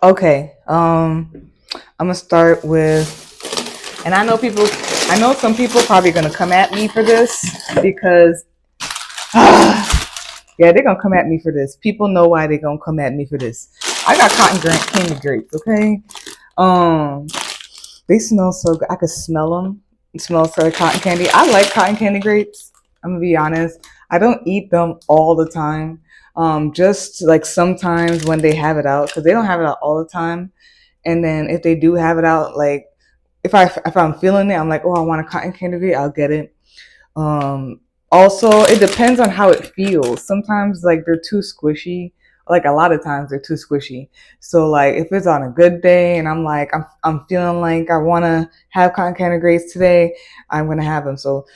Okay. I'm gonna start with, and I know some people probably gonna come at me for this because, yeah, they're gonna come at me for this. People know why they're gonna come at me for this. I got candy grapes. Okay. Um, they smell so good. I could smell them. It smells like cotton candy. I like cotton candy grapes. I'm gonna be honest. I don't eat them all the time. Just like sometimes when they have it out, because they don't have it out all the time. And then if they do have it out, like if I'm feeling it, I'm like, oh, I want a cotton candy grape, I'll get it. Um, Also, it depends on how it feels. Sometimes like they're too squishy. Like a lot of times they're too squishy. So like if it's on a good day and I'm feeling like I want to have cotton candy grapes today, I'm gonna have them. So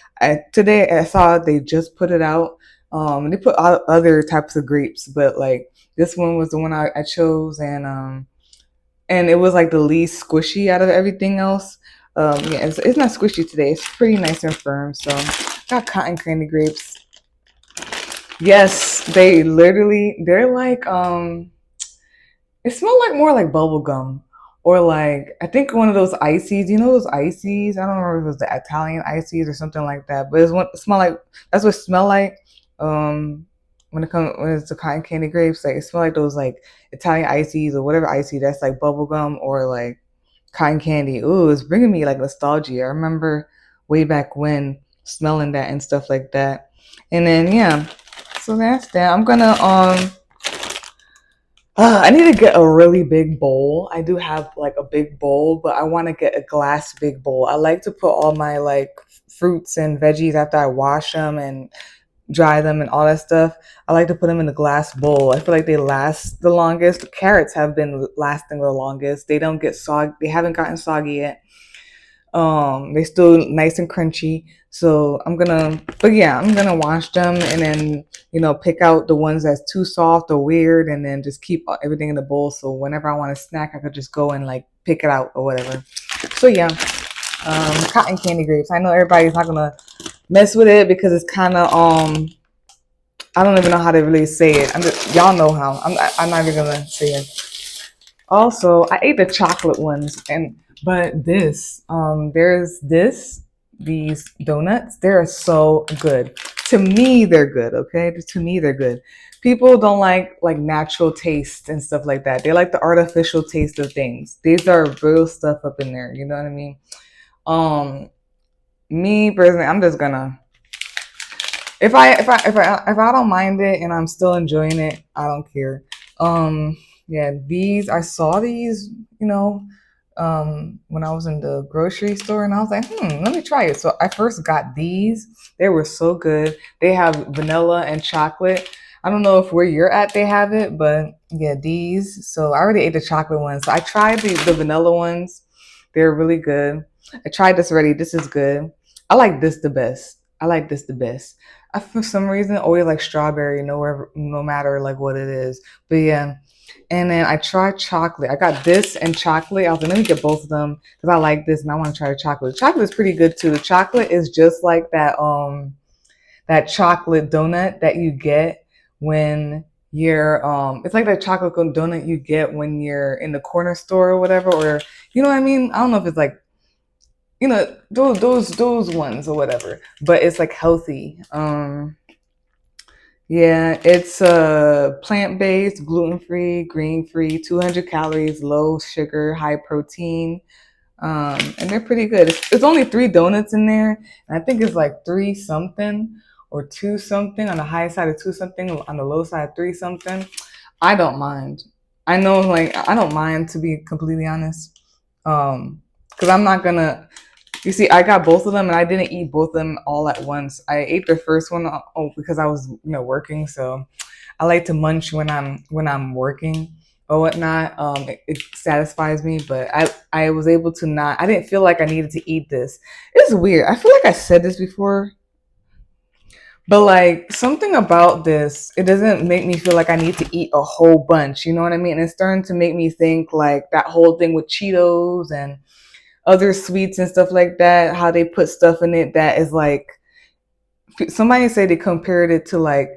today I saw they just put it out. They put out other types of grapes, but like this one was the one I chose, and it was like the least squishy out of everything else. Yeah, it's not squishy today. It's pretty nice and firm. So got cotton candy grapes. Yes, they're like it smelled like more like bubble gum. Or like I think one of those ices, you know those ices? I don't remember if it was the Italian ices or something like that. But it smell like that's what it smell like. When it's the cotton candy grapes, like it smell like those like Italian ices or whatever icy that's like bubble gum or like cotton candy. Ooh, it's bringing me like nostalgia. I remember way back when smelling that and stuff like that. And then yeah, so that's that. I need to get a really big bowl. I do have like a big bowl, but I want to get a glass big bowl. I like to put all my like fruits and veggies after I wash them and dry them and all that stuff. I like to put them in a glass bowl. I feel like they last the longest. The carrots have been lasting the longest. They don't get soggy. They haven't gotten soggy yet. They're still nice and crunchy. So I'm gonna wash them and then pick out the ones that's too soft or weird, and then just keep everything in the bowl. So whenever I want to snack, I could just go and like pick it out or whatever. So yeah, cotton candy grapes. I know everybody's not gonna mess with it because it's kind of I don't even know how to really say it. Y'all know how. I'm not even gonna say it. Also, I ate the chocolate ones, but there's these donuts. They're so good. To me, they're good. Okay, to me, they're good. People don't like natural taste and stuff like that. They like the artificial taste of things. These are real stuff up in there. You know what I mean? Um, Me personally, I'm just gonna if I don't mind it and I'm still enjoying it, I don't care. Yeah, these I saw these, when I was in the grocery store, and I was like, let me try it. So I first got these. They were so good. They have vanilla and chocolate. I don't know if where you're at they have it, but yeah, these. So I already ate the chocolate ones. So I tried the vanilla ones. They're really good. I tried this already. This is good. I like this the best. I like this the best. I for some reason always like strawberry, no matter like what it is. But yeah, and then I tried chocolate. I got this and chocolate. I was like, let me get both of them because I like this and I want to try the chocolate. Chocolate is pretty good too. The chocolate is just like that chocolate donut that you get when you're it's like that chocolate donut you get when you're in the corner store or whatever, or you know what I mean? I don't know if it's like those ones or whatever, but it's like healthy. Yeah, it's plant-based, gluten-free, green-free, 200 calories, low sugar, high protein. And they're pretty good. It's only three donuts in there, and I think it's like three something or two something on the high side of two something, on the low side three something. I don't mind. I know, like I don't mind to be completely honest, because I'm not gonna. You see, I got both of them, and I didn't eat both of them all at once. I ate the first one because I was working, so I like to munch when I'm working or whatnot. It satisfies me, but I was able to not. I didn't feel like I needed to eat this. It's weird. I feel like I said this before, but like something about this, it doesn't make me feel like I need to eat a whole bunch. You know what I mean? And it's starting to make me think like that whole thing with Cheetos and other sweets and stuff like that. How they put stuff in it that is like somebody say they compared it to like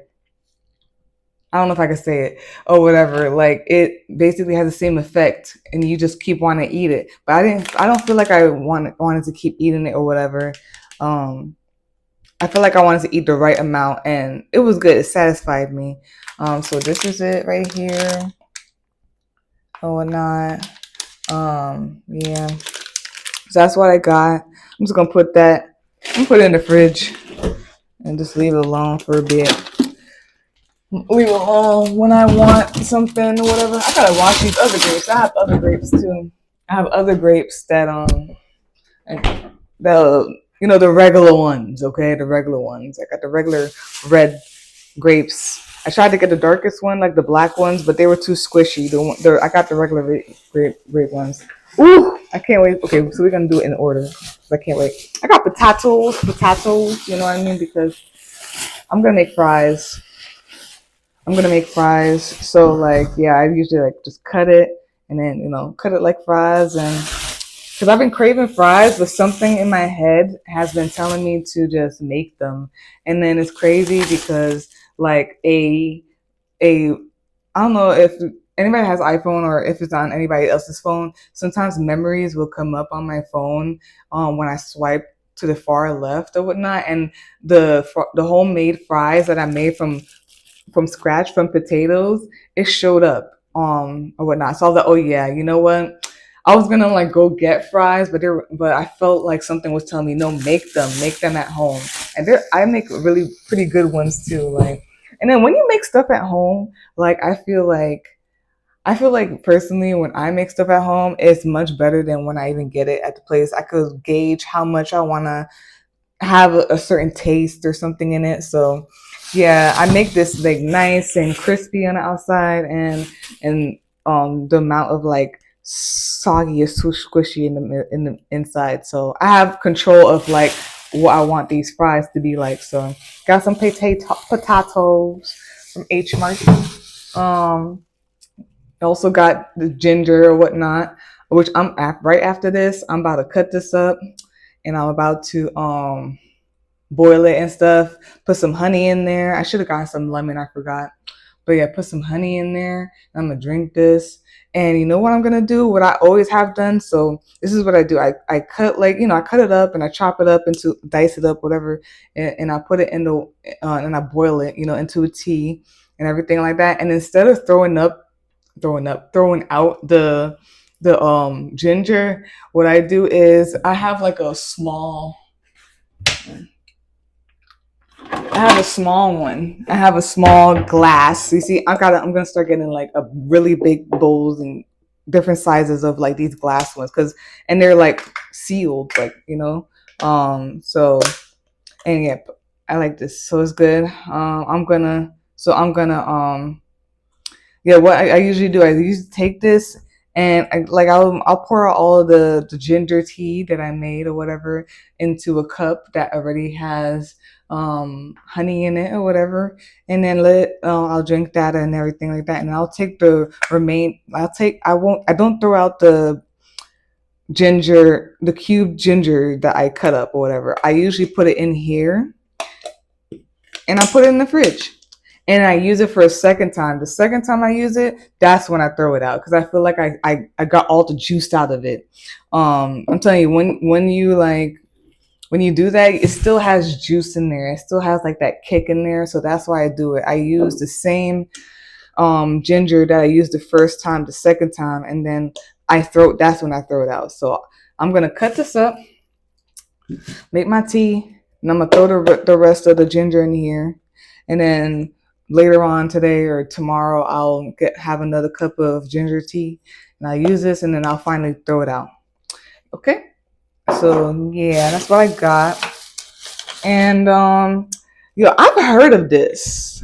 I don't know if I can say it or whatever. Like it basically has the same effect, and you just keep wanting to eat it. But I didn't. I don't feel like I wanted to keep eating it or whatever. Um, I feel like I wanted to eat the right amount, and it was good. It satisfied me. So this is it right here. Or whatnot. Yeah. So that's what I got. I'm just gonna put that. I'm gonna put it in the fridge and just leave it alone for a bit. Leave it alone when I want something or whatever. I gotta wash these other grapes. I have other grapes too. I have other grapes that the the regular ones. Okay, the regular ones. I got the regular red grapes. I tried to get the darkest one, like the black ones, but they were too squishy. I got the regular grape ones. Ooh, I can't wait. Okay, so we're gonna do it in order. I can't wait. I got potatoes. You know what I mean? Because I'm gonna make fries. I'm gonna make fries. So like, yeah, I usually like just cut it and then cut it like fries, and because I've been craving fries, but something in my head has been telling me to just make them, and then it's crazy because like a I don't know if anybody has iPhone or if it's on anybody else's phone. Sometimes memories will come up on my phone when I swipe to the far left or whatnot, and the homemade fries that I made from scratch from potatoes, it showed up or whatnot. So I was like, oh yeah, you know what? I was gonna like go get fries, but I felt like something was telling me, no, make them at home. And I make really pretty good ones too. Like, and then when you make stuff at home, like I feel like personally when I make stuff at home, it's much better than when I even get it at the place. I could gauge how much I wanna have a certain taste or something in it. So yeah, I make this like nice and crispy on the outside, and the amount of like soggy or squishy in the inside. So I have control of like what I want these fries to be like. So got some potatoes from H Mart. I also got the ginger or whatnot, which right after this. I'm about to cut this up, and I'm about to boil it and stuff. Put some honey in there. I should have gotten some lemon. I forgot. But yeah, put some honey in there. I'm gonna drink this. And you know what I'm gonna do? What I always have done. So this is what I do. I cut I cut it up and I chop it up into dice it up, whatever, and I put it in the and I boil it, into a tea and everything like that. And instead of throwing out the ginger, what I do is I have like a small I have a small one. I have a small glass. You see, I'm gonna start getting like a really big bowls and different sizes of like these glass ones, and they're like sealed, like So and yeah, I like this, so it's good. I'm gonna yeah, what I usually do, I usually take this and I'll pour out all of the ginger tea that I made or whatever into a cup that already has honey in it or whatever, and then I'll drink that and everything like that, and I'll take the remain. I don't throw out the cubed ginger that I cut up or whatever. I usually put it in here and I put it in the fridge. And I use it for a second time. The second time I use it, that's when I throw it out because I feel like I got all the juice out of it. I'm telling you, when you do that, it still has juice in there. It still has like that kick in there. So that's why I do it. I use the same ginger that I used the first time, the second time, and then that's when I throw it out. So I'm gonna cut this up, make my tea, and I'm gonna throw the rest of the ginger in here, and then later on today or tomorrow I'll have another cup of ginger tea, and I'll use this, and then I'll finally throw it out. Okay, so yeah, that's what I got, and I've heard of this.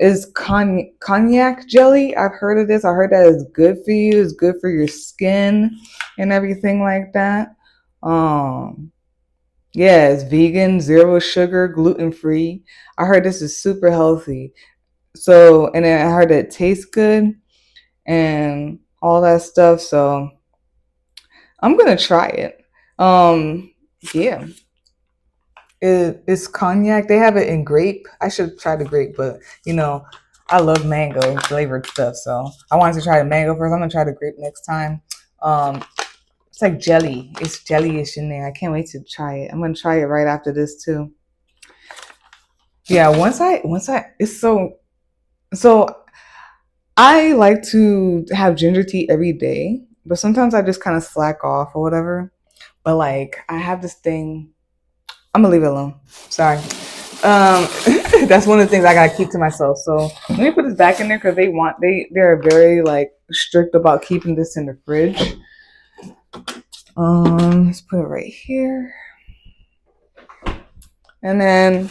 Is cognac jelly. I've heard of this. I heard that it's good for you. It's good for your skin and everything like that. Um, yeah, it's vegan, zero sugar, gluten free. I heard this is super healthy. So, and then I heard it tastes good and all that stuff. So, I'm gonna try it. Yeah. It's cognac. They have it in grape. I should try the grape, but you know, I love mango flavored stuff, so I wanted to try the mango first. I'm gonna try the grape next time. Um, it's like jelly. It's jelly-ish in there. I can't wait to try it. I'm gonna try it right after this too. Yeah, once I it's so I like to have ginger tea every day, but sometimes I just kind of slack off or whatever. But like I have this thing. I'm gonna leave it alone. Sorry. That's one of the things I gotta keep to myself. So let me put this back in there because they're very like strict about keeping this in the fridge. Let's put it right here. And then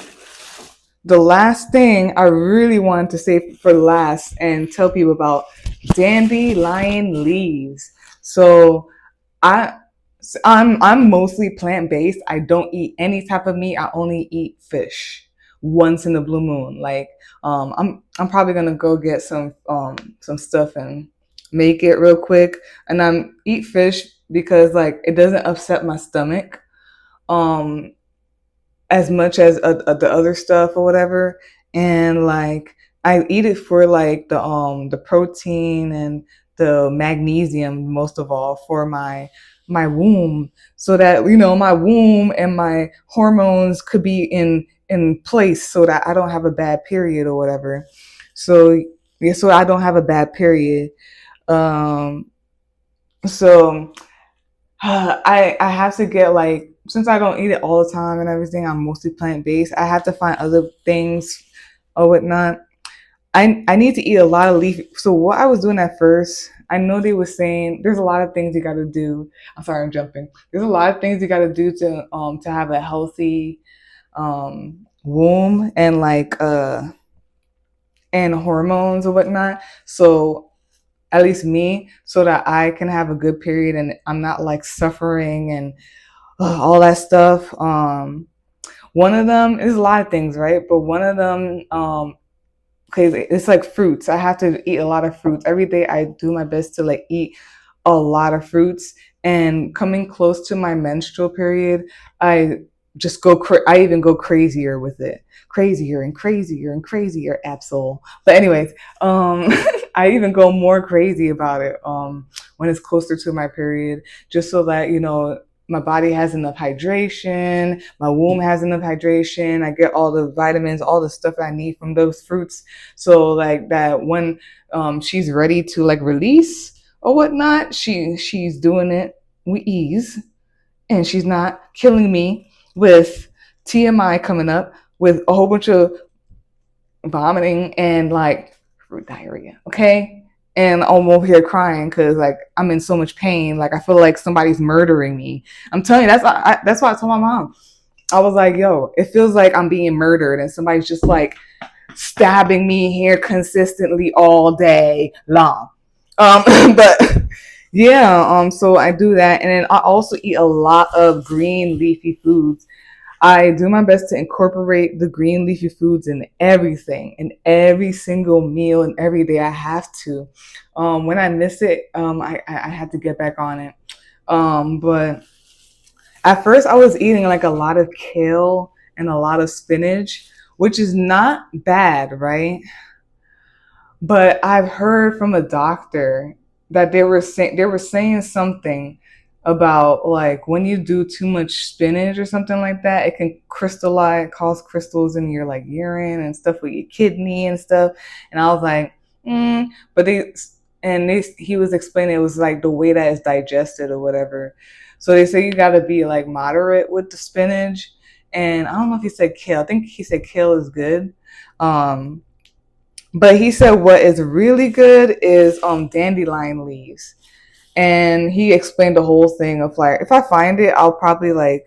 the last thing I really wanted to say for last and tell people about dandelion leaves. So I I'm mostly plant based. I don't eat any type of meat. I only eat fish once in the blue moon. Like I'm probably gonna go get some stuff and make it real quick. And I'm eat fish because like it doesn't upset my stomach um as much as the other stuff or whatever. And like I eat it for like the protein and the magnesium most of all for my womb, so that you know my womb and my hormones could be in place so that I don't have a bad period or whatever. So yeah, so I don't have a bad period. um so I have to get like, since I don't eat it all the time and everything, I'm mostly plant based. I have to find other things or whatnot. I need to eat a lot of leafy. So what I was doing at first, I know they were saying there's a lot of things you got to do. I'm sorry, I'm jumping. There's a lot of things you got to do to have a healthy womb and like and hormones or whatnot. So at least me, so that I can have a good period and I'm not like suffering and all that stuff. One of them is a lot of things, right? But one of them, okay, it's like fruits. I have to eat a lot of fruits every day. I do my best to like eat a lot of fruits. And coming close to my menstrual period, I just I even go crazier with it, crazier and crazier and crazier, Absol. But anyways, I even go more crazy about it when it's closer to my period, just so that you know my body has enough hydration, my womb has enough hydration, I get all the vitamins, all the stuff I need from those fruits, so like that when she's ready to like release or whatnot, she's doing it with ease, and she's not killing me with TMI coming up with a whole bunch of vomiting and like fruit diarrhea. Okay. And I'm over here crying because like I'm in so much pain. Like I feel like somebody's murdering me. I'm telling you, that's why I told my mom. I was like, yo, it feels like I'm being murdered and somebody's just like stabbing me here consistently all day long. But yeah, so I do that, and then I also eat a lot of green leafy foods. I do my best to incorporate the green leafy foods in everything, in every single meal, and every day I have to. When I miss it, I have to get back on it. But at first, I was eating like a lot of kale and a lot of spinach, which is not bad, right? But I've heard from a doctor that they were saying something about like when you do too much spinach or something like that, it can crystallize, cause crystals in your like urine and stuff with your kidney and stuff. And I was like, but he was explaining it was like the way that it's digested or whatever. So they say you got to be like moderate with the spinach. And I don't know if he said kale. I think he said kale is good. Um, but he said what is really good is dandelion leaves. And he explained the whole thing of like if I find it, I'll probably like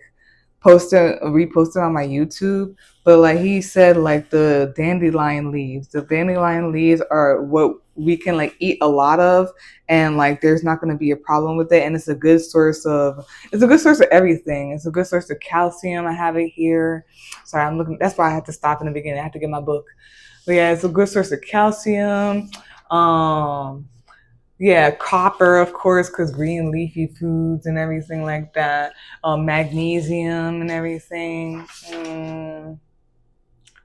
repost it on my YouTube. But like he said, like the dandelion leaves are what we can like eat a lot of, and like there's not going to be a problem with it. And it's a good source of everything. It's a good source of calcium. I have it here. Sorry, I'm looking. That's why I had to stop in the beginning. I had to get my book. But yeah, it's a good source of calcium. Um, Yeah, copper, of course, because green leafy foods and everything like that. Magnesium and everything.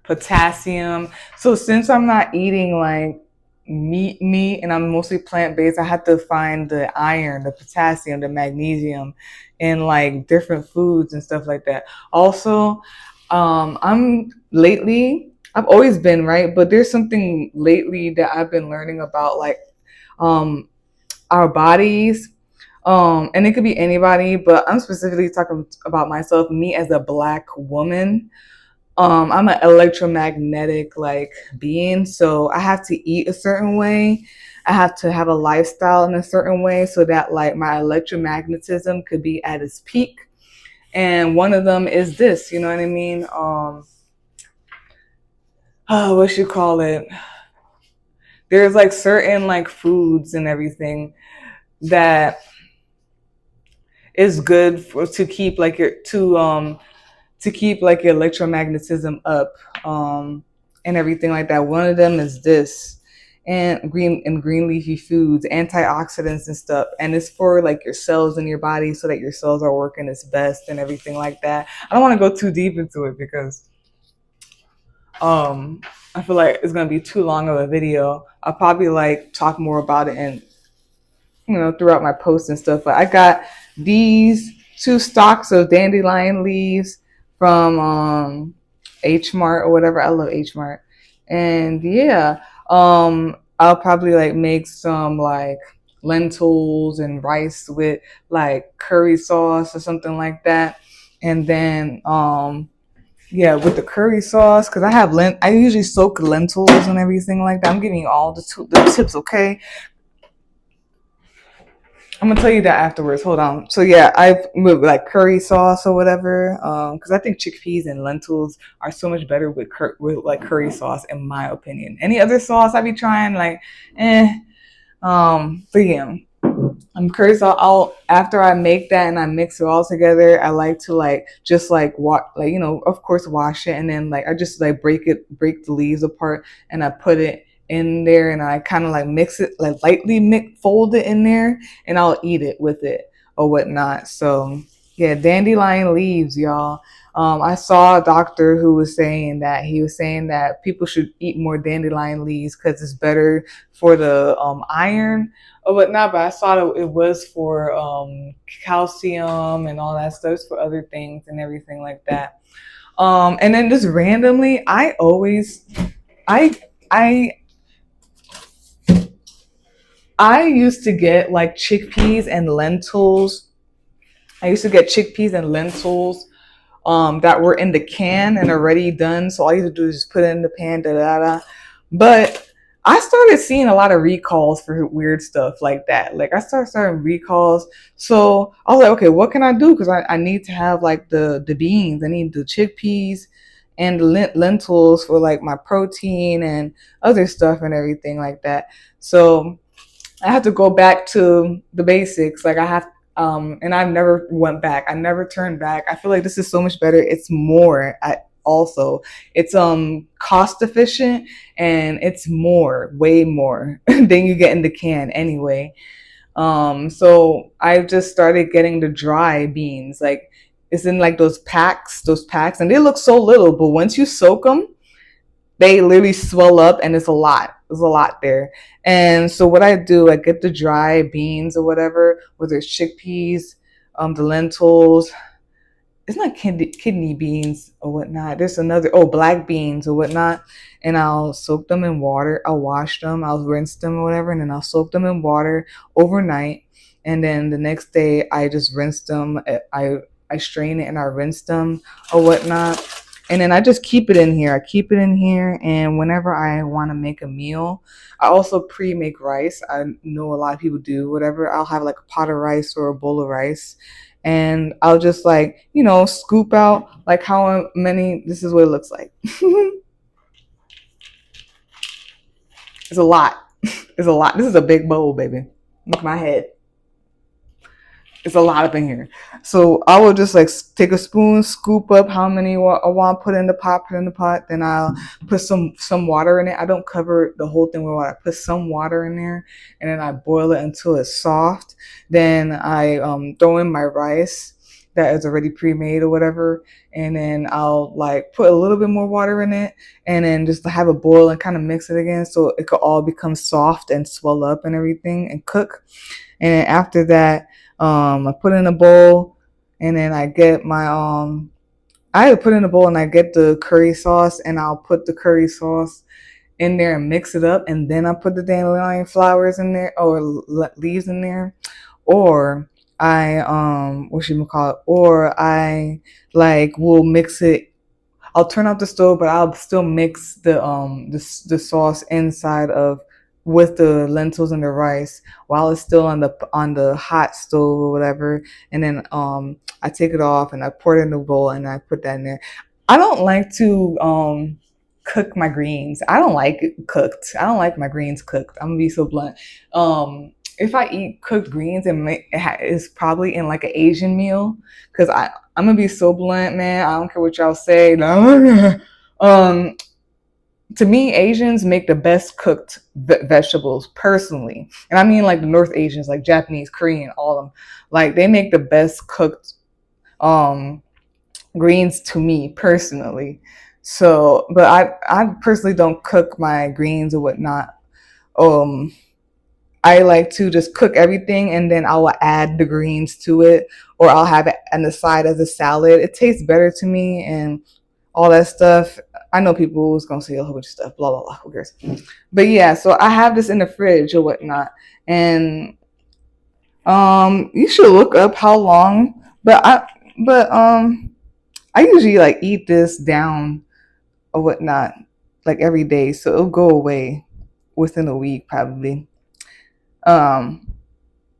Potassium. So since I'm not eating like meat, and I'm mostly plant based, I have to find the iron, the potassium, the magnesium in like different foods and stuff like that. Also, I'm lately. I've always been right, but there's something lately that I've been learning about, like um, our bodies. And it could be anybody, but I'm specifically talking about myself, me as a black woman. I'm an electromagnetic like being, so I have to eat a certain way. I have to have a lifestyle in a certain way so that like my electromagnetism could be at its peak. And one of them is this, you know what I mean? What you call it? There's like certain like foods and everything that is good for to keep like your to keep like your electromagnetism up, and everything like that. One of them is this, and green leafy foods, antioxidants and stuff, and it's for like your cells in your body so that your cells are working its best and everything like that. I don't want to go too deep into it because um I feel like it's gonna be too long of a video. I'll probably like talk more about it and throughout my posts and stuff. But I got these two stalks of dandelion leaves from H Mart or whatever. I love H Mart. And yeah, I'll probably like make some like lentils and rice with like curry sauce or something like that. And then yeah, with the curry sauce, because I usually soak lentils and everything like that. I'm giving you all the tips, okay? I'm gonna tell you that afterwards. Hold on. So yeah, I've moved like curry sauce or whatever. Because I think chickpeas and lentils are so much better with like curry sauce, in my opinion. Any other sauce I be trying like, eh. But yeah, I'm curry sauce. I'll after I make that and I mix it all together. I like to like just like like of course wash it, and then like I just like break the leaves apart, and I put it in there, and I kind of like mix it, like lightly fold it in there, and I'll eat it with it or whatnot. So yeah, dandelion leaves, y'all. I saw a doctor who was saying that people should eat more dandelion leaves because it's better for the iron or whatnot. But I saw that it was for calcium and all that stuff. It's for other things and everything like that. And then just randomly, I I I used to get like chickpeas and lentils. I used to get chickpeas and lentils that were in the can and already done. So all you have to do is just put it in the pan, da da da. But I started seeing a lot of recalls for weird stuff like that. Like I started starting recalls. So I was like, okay, what can I do? Because I need to have like the beans. I need the chickpeas and the lentils for like my protein and other stuff and everything like that. So I have to go back to the basics. Like I have, and I've never went back. I never turned back. I feel like this is so much better. It's more. Also, it's cost efficient, and it's way more than you get in the can anyway. So I just started getting the dry beans. Like it's in like those packs, and they look so little, but once you soak them, they literally swell up, and it's a lot. There's a lot there. And so what I do, I get the dry beans or whatever, whether it's chickpeas, the lentils. It's not kidney beans or whatnot. There's another, black beans or whatnot. And I'll soak them in water. I'll wash them. I'll rinse them or whatever. And then I'll soak them in water overnight. And then the next day I just rinse them. I strain it and I rinse them or whatnot. And then I just keep it in here. I keep it in here, and whenever I want to make a meal, I also pre-make rice. I know a lot of people do whatever. I'll have like a pot of rice or a bowl of rice, and I'll just like scoop out like how many. This is what it looks like. It's a lot. It's a lot. This is a big bowl, baby. Look at my head. It's a lot up in here. So I will just like take a spoon, scoop up how many I want, put in the pot, Then I'll put some water in it. I don't cover the whole thing with water. I put some water in there, and then I boil it until it's soft. Then I throw in my rice that is already pre-made or whatever, and then I'll like put a little bit more water in it, and then just have a boil and kind of mix it again so it could all become soft and swell up and everything and cook. And then after that, I put in a bowl, and then I get my I put in a bowl and I get the curry sauce, and I'll put the curry sauce in there and mix it up, and then I put the dandelion flowers in there or leaves in there, or I what should we call it? Or I like will mix it. I'll turn off the stove, but I'll still mix the sauce inside of with the lentils and the rice while it's still on the hot stove or whatever. And then I take it off and I pour it in the bowl and I put that in there. I don't like to cook my greens. I don't like it cooked. I don't like my greens cooked. I'm gonna be so blunt. If I eat cooked greens, it's probably in like an Asian meal, because I'm gonna be so blunt, man. I don't care what y'all say. um, to me, Asians make the best cooked vegetables personally, and I mean like the North Asians, like Japanese, Korean, all of them. Like they make the best cooked um greens to me personally. So, but I personally don't cook my greens or whatnot. Um, I like to just cook everything and then I'll add the greens to it, or I'll have it on the side as a salad. It tastes better to me and all that stuff. I know people who's gonna say a whole bunch of stuff, blah blah blah. Who cares? But yeah, so I have this in the fridge or whatnot, and you should look up how long. But I usually like eat this down or whatnot like every day, so it'll go away within a week probably. Um,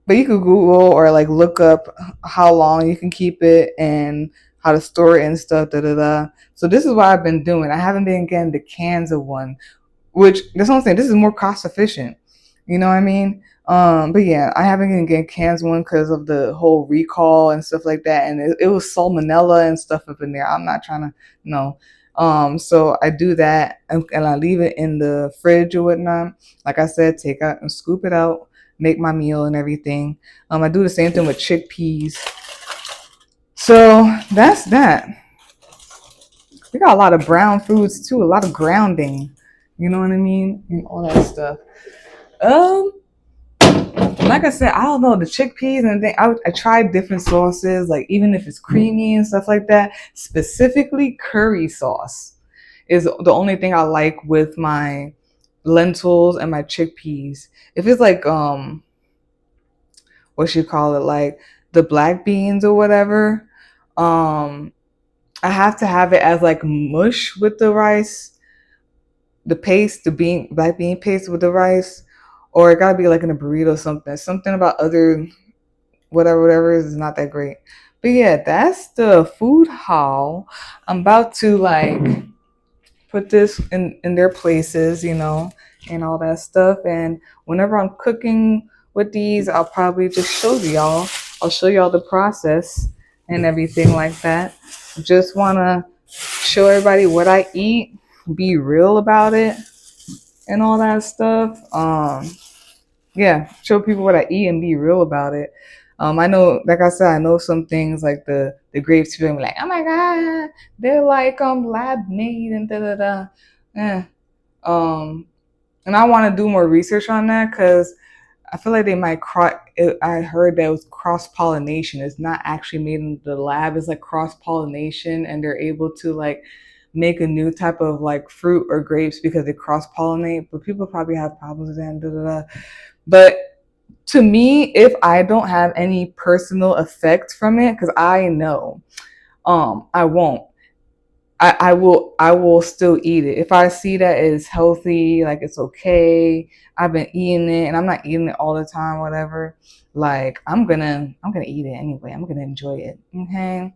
but you could Google or like look up how long you can keep it and how to store it and stuff. Da da da. So this is what I've been doing. I haven't been getting the cans of one, which that's what I'm saying. This is more cost efficient. You know what I mean? But yeah, I haven't been getting cans one because of the whole recall and stuff like that, and it was salmonella and stuff up in there. I'm not trying to no. So I do that and I leave it in the fridge or whatnot. Like I said, take out and scoop it out, make my meal and everything. I do the same thing with chickpeas. So that's that. We got a lot of brown foods too, a lot of grounding. You know what I mean? And all that stuff. Um, like I said, I don't know the chickpeas and thing. I tried different sauces, like even if it's creamy and stuff like that. Specifically, curry sauce is the only thing I like with my lentils and my chickpeas. If it's like what you call it, like the black beans or whatever, um, I have to have it as like mush with the rice, the paste, the black bean paste with the rice, or it gotta be like in a burrito or something. Something about other whatever is not that great. But yeah, that's the food haul. I'm about to like put this in their places, and all that stuff. And whenever I'm cooking with these, I'll probably just show y'all. I'll show y'all the process and everything like that. Just wanna show everybody what I eat, be real about it, and all that stuff. Yeah, show people what I eat and be real about it. I know, like I said, I know some things like the grapes. People be like, oh my god, they're like lab made and da da da. Eh. Um, and I want to do more research on that because I feel like they might I heard that it was cross pollination. It's not actually made in the lab. It's like cross pollination, and they're able to like make a new type of like fruit or grapes because they cross pollinate. But people probably have problems with that. Da, da, da. But to me, if I don't have any personal effect from it, because I know, I won't. I will still eat it. If I see that it's healthy, like it's okay, I've been eating it and I'm not eating it all the time, whatever. Like I'm gonna eat it anyway. I'm gonna enjoy it. Okay.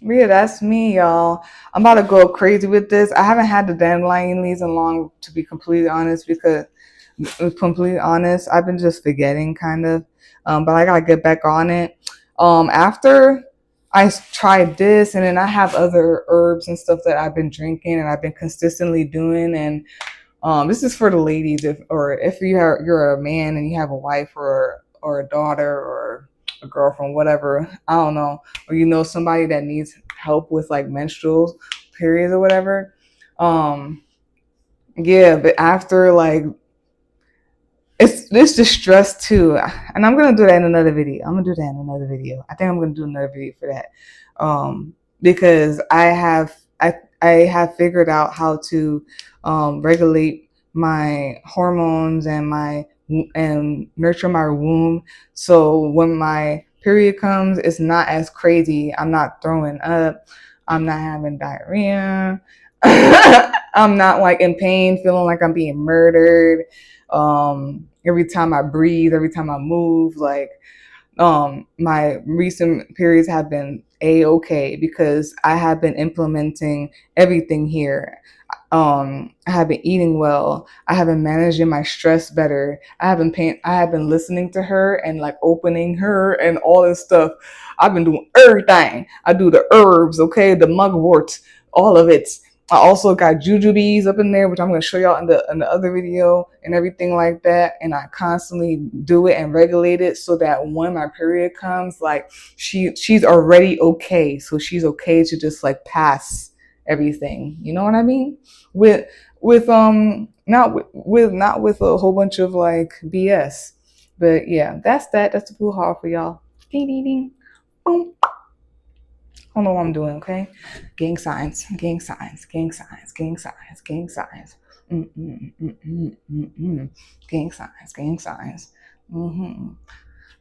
Yeah, that's me, y'all. I'm about to go crazy with this. I haven't had the dandelion leaves in long, to be completely honest, because completely honest, I've been just forgetting kind of, but I gotta get back on it. After I tried this, and then I have other herbs and stuff that I've been drinking and I've been consistently doing. And this is for the ladies, if you're a man and you have a wife or a daughter or a girlfriend, whatever, I don't know, or you know somebody that needs help with like menstrual periods or whatever. Yeah, but after like it's the stress too, and I'm gonna do that in another video. I'm gonna do that in another video. I think I'm gonna do another video for that, because I have figured out how to regulate my hormones and nurture my womb. So when my period comes, it's not as crazy. I'm not throwing up. I'm not having diarrhea. I'm not like in pain, feeling like I'm being murdered. Every time I breathe, every time I move, like my recent periods have been a-okay because I have been implementing everything here. I have been eating well. I have been managing my stress better. I have been listening to her and like opening her and all this stuff. I've been doing everything. I do the herbs, okay, the mugwort, all of it. I also got jujubes up in there, which I'm going to show y'all in the other video and everything like that. And I constantly do it and regulate it so that when my period comes, like she's already okay. So she's okay to just like pass everything. You know what I mean? With not with a whole bunch of like BS. But yeah, that's that. That's the pool haul for y'all. Ding ding ding. Boom. I don't know what I'm doing, okay? Gang signs, gang signs, gang signs, gang signs, gang signs. Gang signs, gang signs.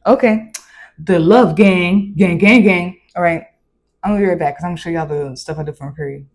Okay. The love gang, gang, gang, gang. All right. I'm gonna be right back because I'm gonna show y'all the stuff I do for my period.